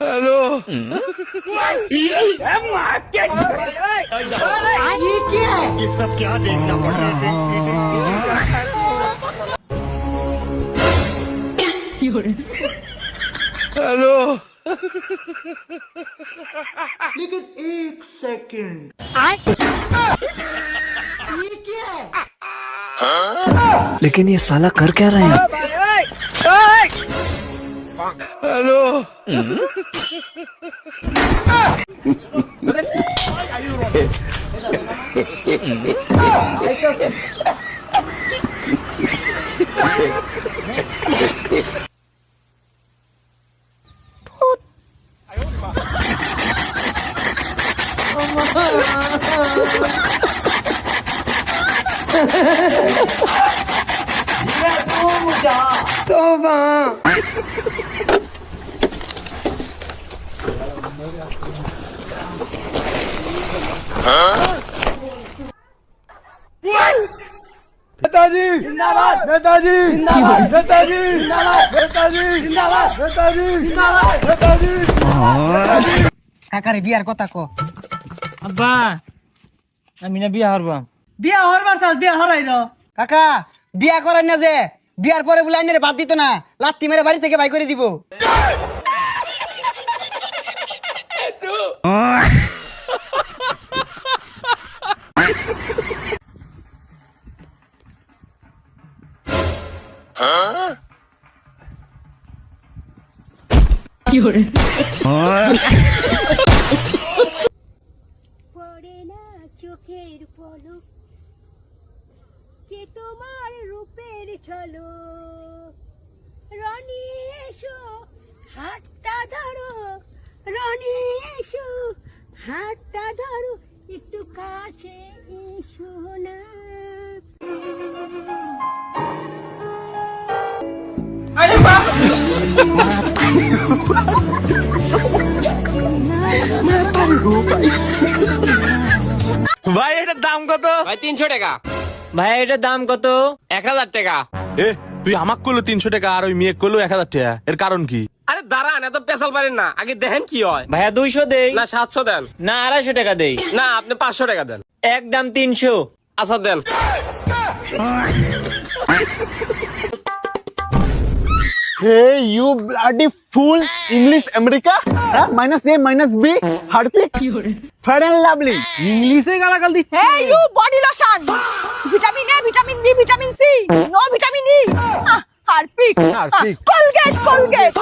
Hello ये क्या है? ये सब क्या देखना पड़ रहा है? हेलो लेकिन एक सेकंड, ये क्या है? लेकिन ये साला कर क्या रहे हैं? हेलो नेताजी जिंदाबाद, नेताजी जिंदाबाद, नेताजी जिंदाबाद, नेताजी जिंदाबाद, नेताजी जिंदाबाद, नेताजी। কাকারে বিয়ার কথা কো। আব্বা আমি না বিয়া হরবাম। বিয়া হরবার চাস, বিয়া হরাই র। কাকা বিয়া করেন না যে, বিয়ার পরে বলে আইনের বাদ দিত না, লাত্তি মেরে বাড়ি থেকে বাই করে দিব। পড়ে না চোখের পলক, কে তোমার রূপের ঝলক। রনি এসো হাতটা ধরো, রনি এসো হাতটা ধরো, একটু কাছে এসো না। ভাই এটার দাম কত? ভাই 300 টাকা। ভাই এটার দাম কত? 1000 টাকা। এ তুই আমাক কইলো 300 টাকা আর ওই মেয়ে কইলো 1000 টাকা, এর কারণ কি? আরে দাঁড়ান, এত পেশাল পারেন না, আগে দেখেন কি হয়। ভাইয়া 200 দেই না 700 দেন। না 250 টাকা দেই। না আপনি 500 টাকা দেন। একদম 300। আচ্ছা দেন। Hey you bloody fool, English America, minus A minus B, Harpic, Fair and Lovely, English এ গালাগাল দিচ্ছে। Hey you body lotion, vitamin A, vitamin B, vitamin C, no vitamin E, Harpic, Harpic. Colgate, Colgate.